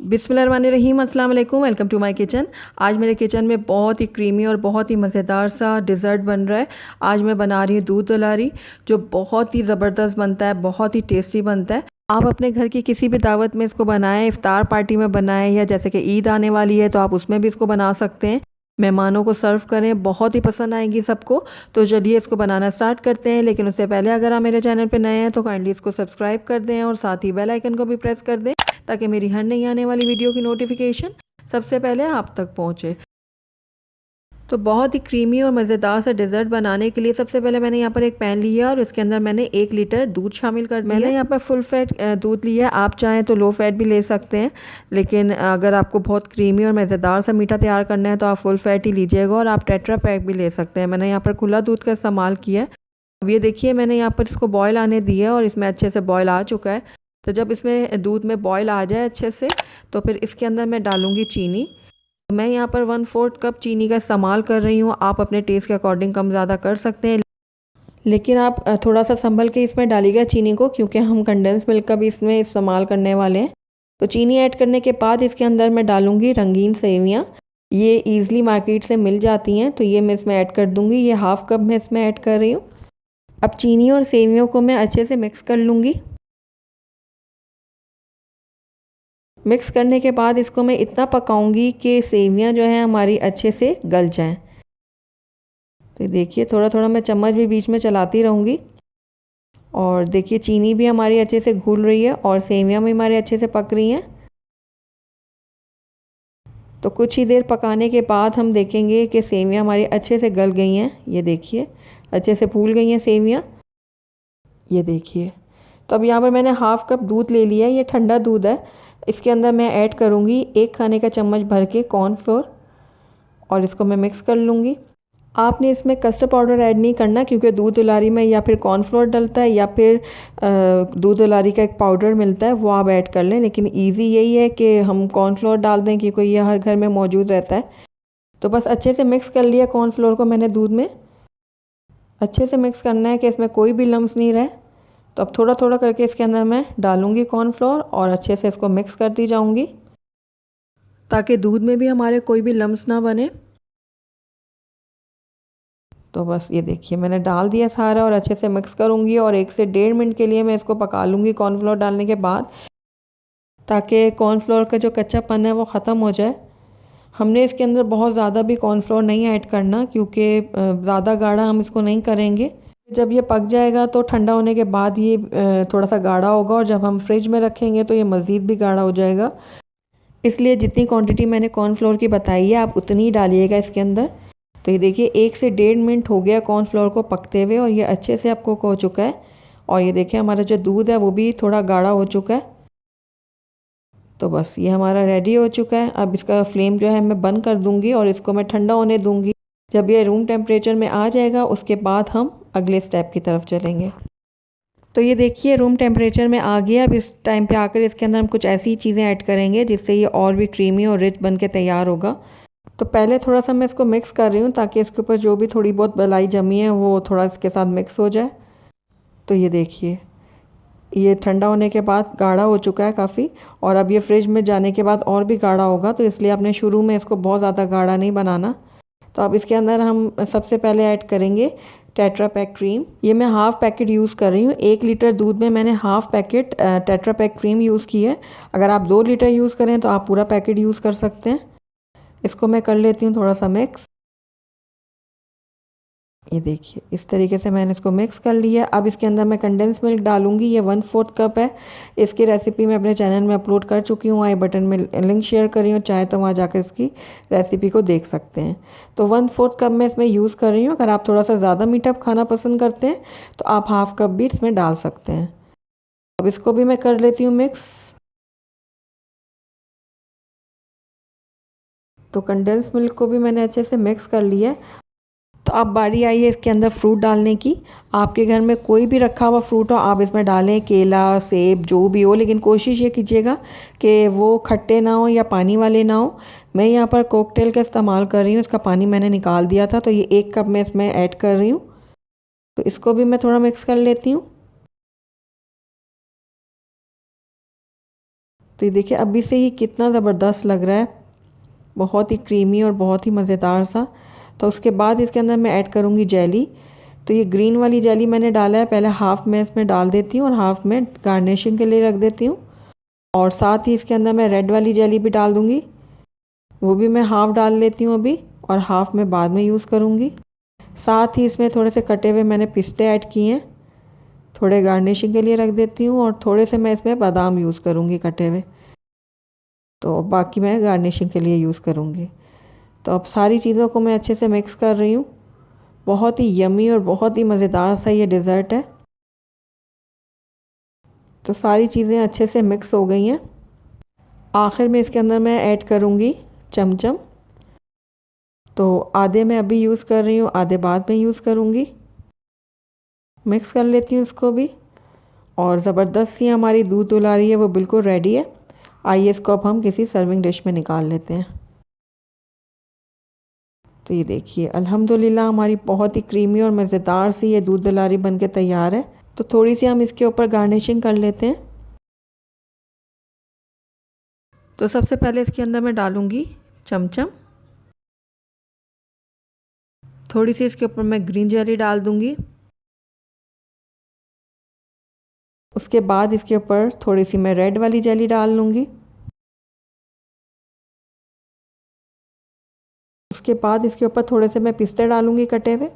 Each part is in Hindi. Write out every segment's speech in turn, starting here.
बिस्मिल्लाहिर्रहमानिर्रहीम, अस्सलाम वालेकुम। Welcome to my kitchen. आज मेरे किचन में बहुत ही क्रीमी और बहुत ही मज़ेदार सा डिज़र्ट बन रहा है। आज मैं बना रही हूँ दूध दुलारी, जो बहुत ही ज़बरदस्त बनता है, बहुत ही टेस्टी बनता है। आप अपने घर की किसी भी दावत में इसको बनाएं, इफ़्तार पार्टी में बनाएं, या जैसे कि ईद आने वाली है तो आप उसमें भी इसको बना सकते हैं। मेहमानों को सर्व करें, बहुत ही पसंद आएगी सबको। तो चलिए इसको बनाना स्टार्ट करते हैं। लेकिन उससे पहले अगर आप मेरे चैनल पर नए हैं तो काइंडली इसको सब्सक्राइब कर दें और साथ ही बेल आइकन को भी प्रेस कर दें, ताकि मेरी हर नई आने वाली वीडियो की नोटिफिकेशन सबसे पहले आप तक पहुंचे। तो बहुत ही क्रीमी और मज़ेदार सा डिज़र्ट बनाने के लिए सबसे पहले मैंने यहाँ पर एक पैन लिया और उसके अंदर मैंने 1 लीटर दूध शामिल कर दिया। मैंने यहाँ पर फुल फैट दूध लिया है, आप चाहें तो लो फैट भी ले सकते हैं, लेकिन अगर आपको बहुत क्रीमी और मज़ेदार सा मीठा तैयार करना है तो आप फुल फैट ही लीजिएगा। और आप टेट्रा पैक भी ले सकते हैं। मैंने यहाँ पर खुला दूध का इस्तेमाल किया है। अब ये देखिए, मैंने यहाँ पर इसको बॉयल आने दिया और इसमें अच्छे से बॉयल आ चुका है। तो जब इसमें दूध में बॉयल आ जाए अच्छे से, तो फिर इसके अंदर मैं डालूँगी चीनी। मैं यहाँ पर 1/4 कप चीनी का इस्तेमाल कर रही हूँ। आप अपने टेस्ट के अकॉर्डिंग कम ज़्यादा कर सकते हैं, लेकिन आप थोड़ा सा संभल के इसमें डालिएगा चीनी को, क्योंकि हम कंडेंस मिल्क का भी इसमें इस्तेमाल करने वाले हैं। तो चीनी ऐड करने के बाद इसके अंदर मैं डालूँगी रंगीन सेवियाँ। ये ईज़िली मार्केट से मिल जाती हैं, तो ये मैं इसमें ऐड कर दूँगी। ये हाफ़ कप मैं इसमें ऐड कर रही हूँ। अब चीनी और सेवियों को मैं अच्छे से मिक्स कर लूँगी। मिक्स करने के बाद इसको मैं इतना पकाऊंगी कि सेवियां जो हैं हमारी अच्छे से गल जाएं। तो देखिए, थोड़ा थोड़ा मैं चम्मच भी बीच में चलाती रहूँगी। और देखिए, चीनी भी हमारी अच्छे से घुल रही है और सेवियां भी हमारी अच्छे से पक रही हैं। तो कुछ ही देर पकाने के बाद हम देखेंगे कि सेवियां हमारी अच्छे से गल गई हैं। ये देखिए, अच्छे से फूल गई हैं सेवियां। ये देखिए, तो अब यहाँ पर मैंने हाफ़ कप दूध ले लिया है। ये ठंडा दूध है। इसके अंदर मैं ऐड करूँगी 1 खाने का चम्मच भर के कॉर्नफ्लोर और इसको मैं मिक्स कर लूँगी। आपने इसमें कस्टर्ड पाउडर ऐड नहीं करना, क्योंकि दूध दुलारी में या फिर कॉर्नफ्लोर डलता है या फिर दूध दुलारी का एक पाउडर मिलता है, वो आप ऐड कर लें। लेकिन इजी यही है कि हम कॉर्नफ्लोर डाल दें, क्योंकि ये हर घर में मौजूद रहता है। तो बस अच्छे से मिक्स कर लिया कॉर्नफ्लोर को मैंने दूध में। अच्छे से मिक्स करना है कि इसमें कोई भी लम्स नहीं रहे। तो अब थोड़ा थोड़ा करके इसके अंदर मैं डालूँगी कॉर्नफ्लोर और अच्छे से इसको मिक्स करती जाऊँगी, ताकि दूध में भी हमारे कोई भी लम्स ना बने। तो बस ये देखिए, मैंने डाल दिया सारा और अच्छे से मिक्स करूँगी और 1 से 1.5 मिनट के लिए मैं इसको पका लूँगी कॉर्नफ्लोर डालने के बाद, ताकि कॉर्नफ्लोर का जो कच्चापन है वो ख़त्म हो जाए। हमने इसके अंदर बहुत ज़्यादा भी कॉर्नफ्लोर नहीं ऐड करना, क्योंकि ज़्यादा गाढ़ा हम इसको नहीं करेंगे। जब ये पक जाएगा तो ठंडा होने के बाद ये थोड़ा सा गाढ़ा होगा, और जब हम फ्रिज में रखेंगे तो ये मज़ीद भी गाढ़ा हो जाएगा। इसलिए जितनी क्वांटिटी मैंने कॉर्नफ्लोर की बताई है, आप उतनी ही डालिएगा इसके अंदर। तो ये देखिए, 1 से 1.5 मिनट हो गया कॉर्नफ्लोर को पकते हुए और ये अच्छे से आपको हो चुका है। और ये देखिए, हमारा जो दूध है वो भी थोड़ा गाढ़ा हो चुका है। तो बस ये हमारा रेडी हो चुका है। अब इसका फ्लेम जो है मैं बंद कर दूँगी और इसको मैं ठंडा होने दूँगी। जब ये रूम टेम्परेचर में आ जाएगा, उसके बाद हम अगले स्टेप की तरफ चलेंगे। तो ये देखिए, रूम टेम्परेचर में आ गया। अब इस टाइम पे आकर इसके अंदर हम कुछ ऐसी चीज़ें ऐड करेंगे जिससे ये और भी क्रीमी और रिच बन के तैयार होगा। तो पहले थोड़ा सा मैं इसको मिक्स कर रही हूँ, ताकि इसके ऊपर जो भी थोड़ी बहुत मलाई जमी है वो थोड़ा इसके साथ मिक्स हो जाए। तो ये देखिए, ये ठंडा होने के बाद गाढ़ा हो चुका है काफ़ी, और अब ये फ्रिज में जाने के बाद और भी गाढ़ा होगा। तो इसलिए आपने शुरू में इसको बहुत ज़्यादा गाढ़ा नहीं बनाना। तो अब इसके अंदर हम सबसे पहले ऐड करेंगे टेट्रा पैक क्रीम। ये मैं हाफ़ पैकेट यूज़ कर रही हूँ। 1 लीटर दूध में मैंने half packet tetra pack cream use की है। अगर आप 2 लीटर यूज़ करें तो आप पूरा पैकेट यूज़ कर सकते हैं। इसको मैं कर लेती हूँ थोड़ा सा मिक्स। ये देखिए, इस तरीके से मैंने इसको मिक्स कर लिया। अब इसके अंदर मैं कंडेंस मिल्क डालूंगी। ये 1/4 कप है। इसकी रेसिपी मैं अपने चैनल में अपलोड कर चुकी हूँ। आई बटन में लिंक शेयर कर रही हूँ, चाहे तो वहाँ जाकर इसकी रेसिपी को देख सकते हैं। तो 1/4 कप मैं इसमें यूज़ कर रही हूँ। अगर आप थोड़ा सा ज़्यादा मीठा खाना पसंद करते हैं तो आप हाफ़ कप भी इसमें डाल सकते हैं। अब इसको भी मैं कर लेती हूँ मिक्स। तो कंडेंस मिल्क को भी मैंने अच्छे से मिक्स कर लिया है। तो अब बारी आई है इसके अंदर फ्रूट डालने की। आपके घर में कोई भी रखा हुआ फ्रूट हो, आप इसमें डालें, केला, सेब, जो भी हो। लेकिन कोशिश ये कीजिएगा कि वो खट्टे ना हो या पानी वाले ना हो। मैं यहाँ पर कॉकटेल का इस्तेमाल कर रही हूँ। इसका पानी मैंने निकाल दिया था। तो ये 1 कप मैं इसमें ऐड कर रही हूँ। तो इसको भी मैं थोड़ा मिक्स कर लेती हूँ। तो ये देखिए अभी से ही कितना ज़बरदस्त लग रहा है, बहुत ही क्रीमी और बहुत ही मज़ेदार सा। तो उसके बाद इसके अंदर मैं ऐड करूँगी जेली। तो ये ग्रीन वाली जेली मैंने डाला है, पहले हाफ़ मैं इसमें डाल देती हूँ और हाफ़ में गार्निशिंग के लिए रख देती हूँ। और साथ ही इसके अंदर मैं रेड वाली जेली भी डाल दूँगी, वो भी मैं हाफ़ डाल लेती हूँ अभी, और हाफ़ में बाद में यूज़ करूँगी। साथ ही इसमें थोड़े से कटे हुए मैंने पिस्ते ऐड किए हैं, थोड़े गार्निशिंग के लिए रख देती हूँ, और थोड़े से मैं इसमें बादाम यूज़ करूँगी कटे हुए, तो बाकी मैं गार्निशिंग के लिए यूज़ करूँगी। तो अब सारी चीज़ों को मैं अच्छे से मिक्स कर रही हूँ। बहुत ही यमी और बहुत ही मज़ेदार सा ये डिज़र्ट है। तो सारी चीज़ें अच्छे से मिक्स हो गई हैं। आखिर में इसके अंदर मैं ऐड करूँगी चमचम। तो आधे मैं अभी यूज़ कर रही हूँ, आधे बाद में यूज़ करूँगी। मिक्स कर लेती हूँ इसको भी, और ज़बरदस्त सी हमारी दूध दुलारी है वो बिल्कुल रेडी है। आइए इसको अब हम किसी सर्विंग डिश में निकाल लेते हैं। तो ये देखिए अल्हम्दुलिल्लाह हमारी बहुत ही क्रीमी और मज़ेदार सी ये दूध दुलारी बनके तैयार है। तो थोड़ी सी हम इसके ऊपर गार्निशिंग कर लेते हैं। तो सबसे पहले इसके अंदर मैं डालूँगी चमचम, थोड़ी सी इसके ऊपर मैं ग्रीन जेली डाल दूँगी। उसके बाद इसके ऊपर थोड़ी सी मैं रेड वाली जेली डाल लूँगी। उसके बाद इसके ऊपर थोड़े से मैं पिस्ते डालूँगी कटे हुए,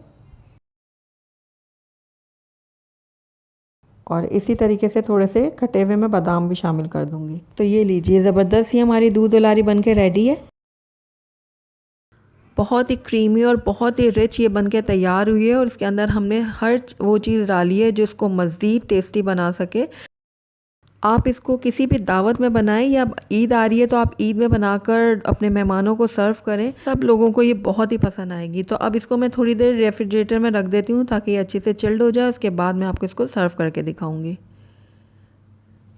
और इसी तरीके से थोड़े से कटे हुए मैं बादाम भी शामिल कर दूँगी। तो ये लीजिए ज़बरदस्त ही हमारी दूध दुलारी बनके रेडी है। बहुत ही क्रीमी और बहुत ही रिच ये बनके तैयार हुई है, और इसके अंदर हमने हर वो चीज़ डाली है जो इसको मज़ीद टेस्टी बना सके। आप इसको किसी भी दावत में बनाएं, या ईद आ रही है तो आप ईद में बनाकर अपने मेहमानों को सर्व करें, सब लोगों को ये बहुत ही पसंद आएगी। तो अब इसको मैं थोड़ी देर रेफ्रिजरेटर में रख देती हूँ ताकि ये अच्छे से चिल्ड हो जाए। उसके बाद मैं आपको इसको सर्व करके दिखाऊँगी।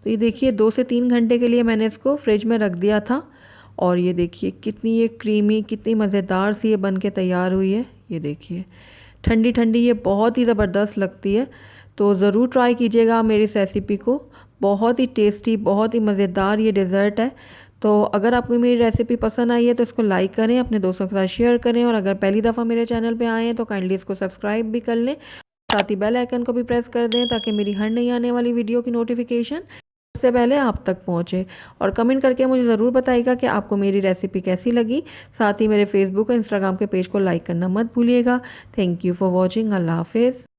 तो ये देखिए 2 से 3 घंटे के लिए मैंने इसको फ्रिज में रख दिया था, और ये देखिए कितनी ये क्रीमी, कितनी मज़ेदार सी ये बन के तैयार हुई है। ये देखिए ठंडी ठंडी ये बहुत ही ज़बरदस्त लगती है। तो ज़रूर ट्राई कीजिएगा मेरी इस रेसिपी को। बहुत ही टेस्टी, बहुत ही मज़ेदार ये डेज़र्ट है। तो अगर आपको मेरी रेसिपी पसंद आई है तो इसको लाइक करें, अपने दोस्तों के साथ शेयर करें, और अगर पहली दफ़ा मेरे चैनल पे आए हैं तो काइंडली इसको सब्सक्राइब भी कर लें। साथ ही बेल आइकन को भी प्रेस कर दें ताकि मेरी हर नई आने वाली वीडियो की नोटिफिकेशन सबसे पहले आप तक पहुंचे। और कमेंट करके मुझे ज़रूर बताइएगा कि आपको मेरी रेसिपी कैसी लगी। साथ ही मेरे फेसबुक और इंस्टाग्राम के पेज को लाइक करना मत भूलिएगा। Thank you for watching. Allah हाफिज़।